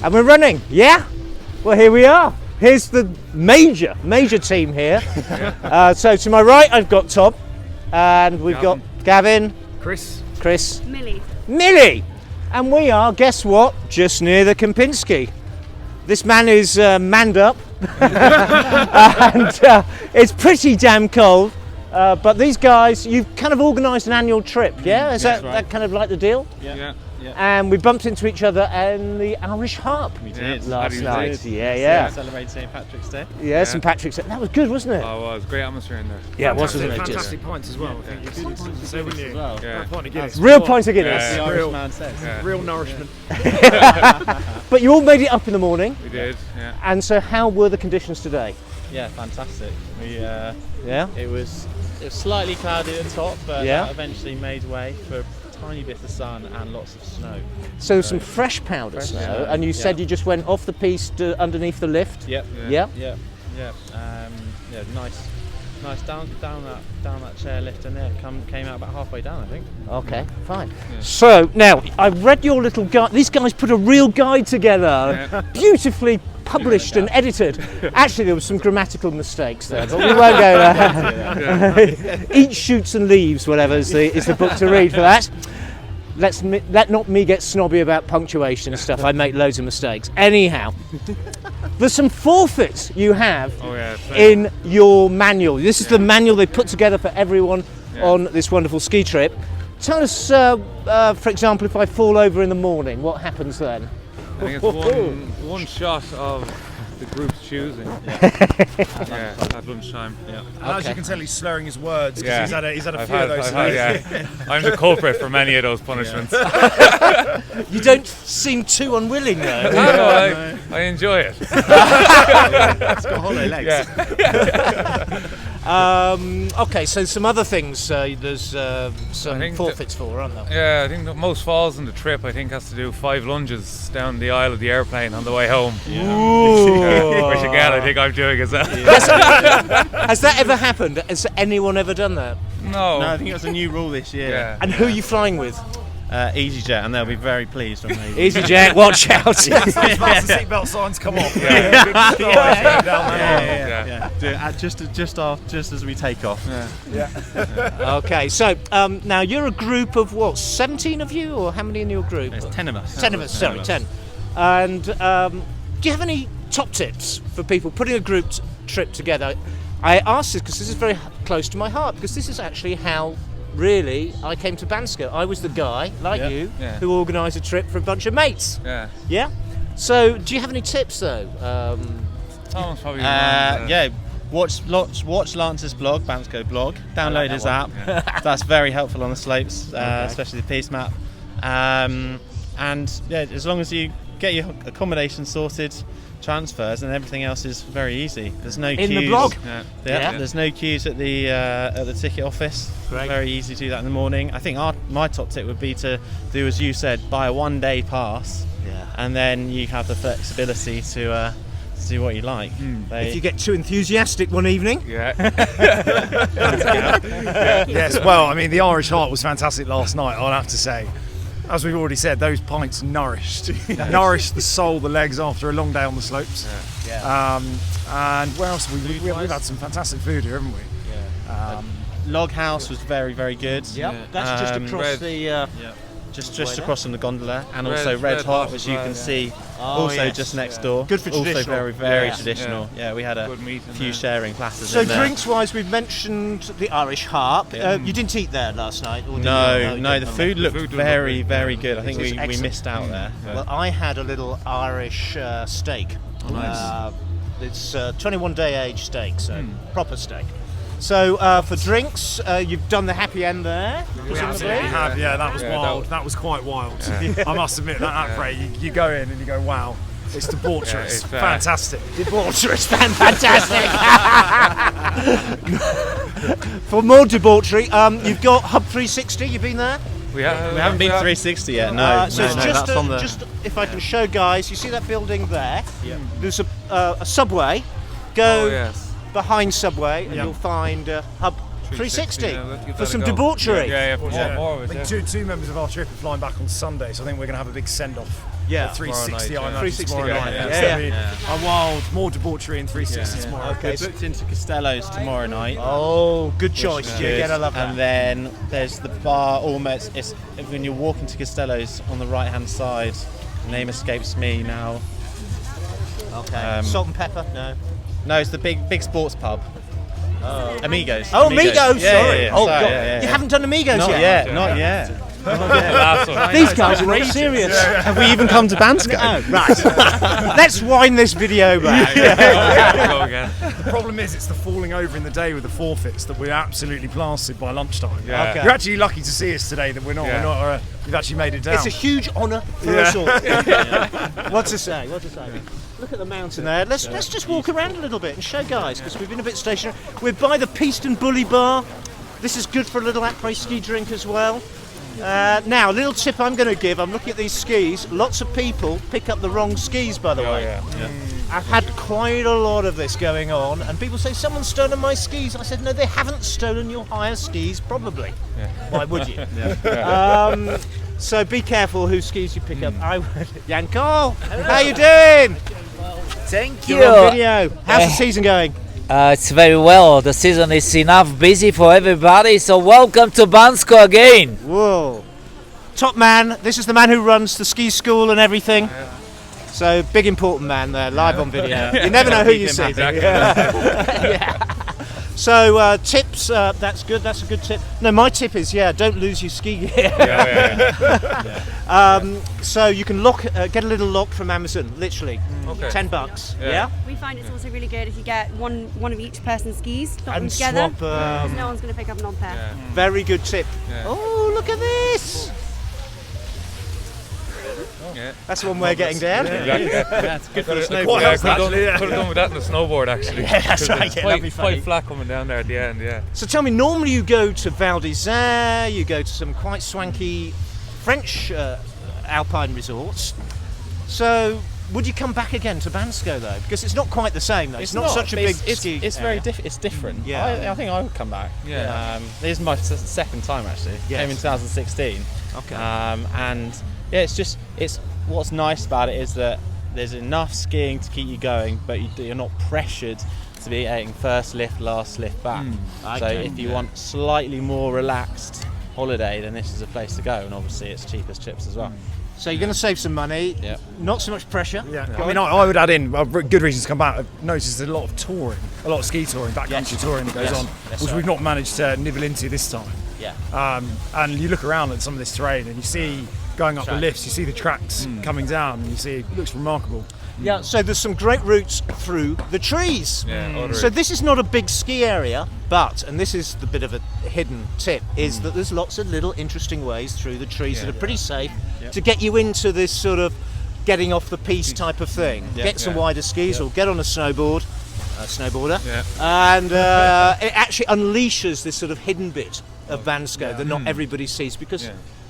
And we're running, yeah? Well, here we are. Here's the major team here. So to my right, I've got Tom, and we've got Gavin, Chris, Millie, and we are, guess what, just near the Kempinski. This man is manned up, and it's pretty damn cold. But these guys, you've kind of organised an annual trip, yeah? Is that kind of like the deal? Yeah. And we bumped into each other in the Irish Harp last night. Yeah. Celebrating St. Patrick's Day. Yeah, St. Patrick's Day. That was good, wasn't it? Oh, it was. Great atmosphere in there. Yeah, it was, wasn't it? Fantastic pints as well. I think you could say, wouldn't you? Yeah. Pint of Guinness. Real pints of Guinness. The Irishman says. Real nourishment. But you all made it up in the morning. We did, yeah. And so how were the conditions today? Yeah, fantastic. Yeah? It was slightly cloudy at the top, but Yeah. that eventually made way for a tiny bit of sun and lots of snow. So some fresh powder snow, and you said you just went off the piste underneath the lift? Yep. Yeah. Nice down that chairlift, and came out about halfway down, I think. Okay, fine. Yeah. So now I read your little guide. These guys put a real guide together, beautifully published and edited. Actually, there were some grammatical mistakes there, but we won't go there. Eat, shoots and leaves, whatever is the book to read for that. Let not me get snobby about punctuation and stuff. I make loads of mistakes. Anyhow, there's some forfeits you have in your manual. This is the manual they put together for everyone on this wonderful ski trip. Tell us, for example, if I fall over in the morning, what happens then? I think it's one shot of the group's choosing. At lunchtime. Yeah. And as you can tell, he's slurring his words because he's had a few of those. I'm the culprit for many of those punishments. You don't seem too unwilling though. No, I enjoy it. It's got hollow legs. Okay, so some other things there's some forfeits for, aren't there? Yeah, I think the most falls in the trip, I think, has to do 5 lunges down the aisle of the airplane on the way home. Which again, I think I'm doing as well. Has that ever happened? Has anyone ever done that? No. No, I think it was a new rule this year. Yeah. And who are you flying with? EasyJet, and they'll be very pleased when they. EasyJet, watch out! The seatbelt signs come off. Just as we take off. Okay, so now you're a group of what? 17 of you, or how many in your group? There's 10 of us. 10 of us. Sorry, 10. And do you have any top tips for people putting a group trip together? I ask this because this is very close to my heart, because this is actually how really I came to Bansko. I was the guy, like you, who organised a trip for a bunch of mates. Yeah? So do you have any tips though? Tom's probably watch Lance's blog, Bansko blog. Download his app. That's very helpful on the slopes, especially the piste map. And as long as you get your accommodation sorted, transfers, and everything else is very easy. There's no queues. In the blog? There's no queues at the ticket office. Great. Very easy to do that in the morning. I think my top tip would be to do as you said, buy a 1-day pass, and then you have the flexibility to do what you like. If you get too enthusiastic one evening. Yes, well, I mean, the Irish Heart was fantastic last night, I'll have to say. As we've already said, those pints nourished the soul, the legs after a long day on the slopes. And where else? We've had some fantastic food here, haven't we? Log House was very, very good. That's just across the... Just across from the gondola, and also Red Hot, which you can see, just next door. Good for traditional. Also very, very traditional. Yeah, we had a few sharing platters. So drinks-wise, we've mentioned the Irish Harp. You didn't eat there last night? Or No, the food looked very, very good. I think we missed out there. Well, I had a little Irish steak. Oh, nice. It's 21-day age steak, so proper steak. So for drinks, you've done the happy end there. We absolutely have. Yeah, that was wild. That was quite wild. I must admit that great. You go in and you go, wow. It's debaucherous. Fantastic. Debaucherous, fantastic. For more debauchery, you've got Hub 360. You've been there? We haven't been to 360 yet. No. So it's just if I can show guys, you see that building there? Yeah. There's a subway. Go behind Subway, and you'll find Hub 360 for some debauchery. Two members of our trip are flying back on Sunday, so I think we're going to have a big send-off Yeah. 360, Tomorrow I night, imagine, 360 tomorrow going, night. yeah. It's gonna be a wild, more debauchery in 360 tomorrow. Okay. We're booked into Costello's tomorrow night. Oh, good choice. Which is Yeah, good. I love that. And then there's the bar almost. It's when you're walking to Costello's on the right hand side. Name escapes me now. Okay. Salt and pepper? No. No, it's the big sports pub. Amigos. Oh, Amigos. Sorry. Oh, Sorry, God. You haven't done Amigos Not yet. yet. Not yet. Last one. These guys are not serious. Have we even come to Bansko? Oh, right. Let's wind this video back. Go again. The problem is, it's the falling over in the day with the forfeits that we're absolutely plastered by lunchtime. Yeah. Okay. You're actually lucky to see us today that we're not. Yeah. We've actually made it down. It's a huge honour for us all. What to say? Look at the mountain there. Let's just walk around a little bit and show guys, because we've been a bit stationary. We're by the Piste and Bully Bar. This is good for a little après ski drink as well. Now, a little tip I'm going to give. I'm looking at these skis. Lots of people pick up the wrong skis, by the way. I've had quite a lot of this going on, and people say, someone's stolen my skis. I said, no, they haven't stolen your hire skis, probably. Why would you? So be careful whose skis you pick up. I would. Yanko, how you doing? Thank You're on video. How's the season going? It's very well. The season is enough busy for everybody, so welcome to Bansko again. Whoa. Top man, this is the man who runs the ski school and everything. So big important man there, live on video. You never know who you see. So tips, that's good, that's a good tip. No, my tip is, don't lose your ski gear. So you can get a little lock from Amazon, literally. Okay. $10. Yeah. We find it's also really good if you get one of each person's skis, put them And together. swap. because no one's going to pick up an odd pair. Very good tip. Yeah. Oh, look at this. Yeah. That's one way of getting down. It's good for the Could snowboard. have done with that in the snowboard, actually. Yeah, that's right. It's Yeah, that'd be funny. quite flat coming down there at the end, yeah. So tell me, normally you go to Val d'Isère, you go to some quite swanky French alpine resorts. So would you come back again to Bansko though? Because it's not quite the same though. It's not such a big ski. It's very it's different. Yeah. I think I would come back. Yeah. This is my second time actually. Yes. Came in 2016. Okay. And yeah, it's what's nice about it is that there's enough skiing to keep you going, but you're not pressured to be getting first lift, last lift back. So Okay. if you want slightly more relaxed holiday, then this is a place to go, and obviously it's cheap as chips as well. So you're going to save some money. Yeah. Not so much pressure. Yeah, I mean, I would add in good reasons to come back. I've noticed a lot of touring, a lot of ski touring, backcountry touring that goes on, which we've not managed to nibble into this time. Yeah. And you look around at some of this terrain and you see going up the lifts, you see the tracks coming down, and you see it looks remarkable. Yeah, so there's some great routes through the trees. Yeah, So this is not a big ski area, but, and this is the bit of a hidden tip, is that there's lots of little interesting ways through the trees that are pretty safe to get you into this sort of getting off the piste type of thing. Get some wider skis or get on a snowboarder, and it actually unleashes this sort of hidden bit of Bansko that not everybody sees because,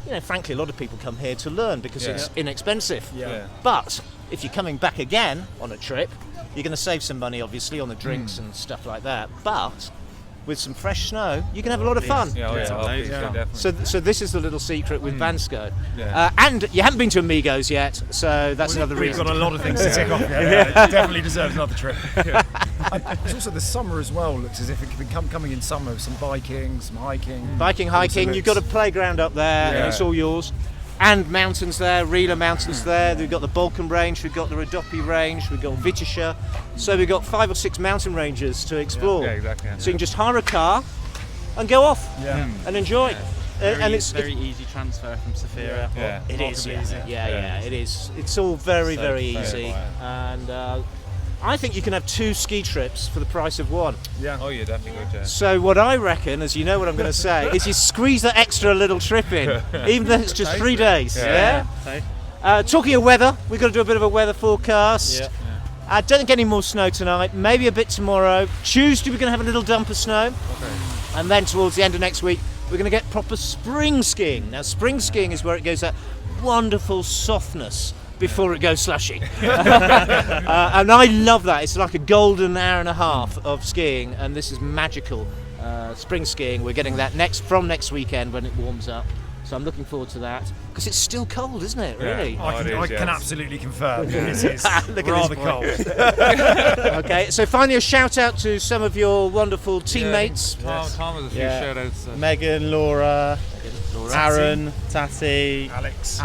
you know, frankly, a lot of people come here to learn because it's inexpensive. Yeah. But if you're coming back again on a trip, you're going to save some money, obviously, on the drinks and stuff like that. But with some fresh snow, you can have a lot of fun. Definitely. So this is the little secret with Bansko. Yeah. And you haven't been to Amigos yet, so that's another We've reason. got a lot of things to tick off. Yeah, it definitely deserves another trip. It's also the summer as well. Looks as if it could be coming in summer. Some biking, some hiking. Biking, hiking, you've got a playground up there, and it's all yours. And mountains there, Rila Mountains there. We've got the Balkan Range, we've got the Rodopi Range, we've got Vitisha. So we've got 5 or 6 mountain ranges to explore. Yeah, exactly. So you can just hire a car and go off and enjoy. And it's very easy transfer from Safira. Yeah. It is, easy. yeah, it is. It's all very, very very easy. quiet. And I think you can have 2 ski trips for the price of 1. Yeah. Oh, yeah, definitely good, yeah. So what I reckon, as you know what I'm going to say, is you squeeze that extra little trip in, even though it's just 3 days. Yeah. Talking of weather, we've got to do a bit of a weather forecast. Yeah. Don't think any more snow tonight. Maybe a bit tomorrow. Tuesday we're going to have a little dump of snow, and then towards the end of next week we're going to get proper spring skiing. Now, spring skiing is where it goes that wonderful softness before it goes slushy. And I love that. It's like a golden hour and a half of skiing, and this is magical spring skiing. We're getting that next weekend when it warms up. So I'm looking forward to that because it's still cold, isn't it? Yeah. Really. I can absolutely confirm it is Look at this rather boy. cold. Okay, so finally a shout out to some of your wonderful teammates. Tom has a few shout outs. Megan, Laura, Aaron, Tati, Alex,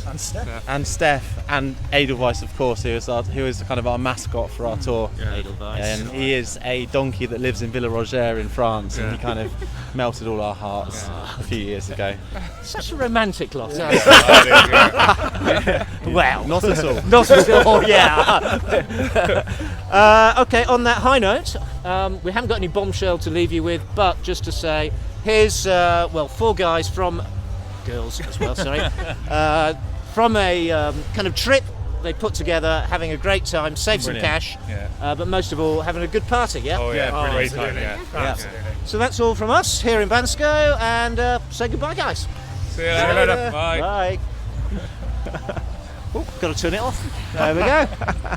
and Steph. and Steph, and Edelweiss, of course, who is kind of our mascot for our tour. And he is a donkey that lives in Villa-Roger in France, and he kind of melted all our hearts a few years ago. Such a romantic lot. Yeah. Well, Not at all. not at all. Yeah. Okay. On that high note, we haven't got any bombshell to leave you with, but just to say, here's 4 guys from girls as well. Sorry, from a kind of trip they put together, having a great time, saved some cash, but most of all having a good party. Yeah. Oh yeah, great time. absolutely. Yeah. Absolutely. So that's all from us here in Bansko, and say goodbye, guys. See you later. Bye. Bye. Oh, got to turn it off. There we go.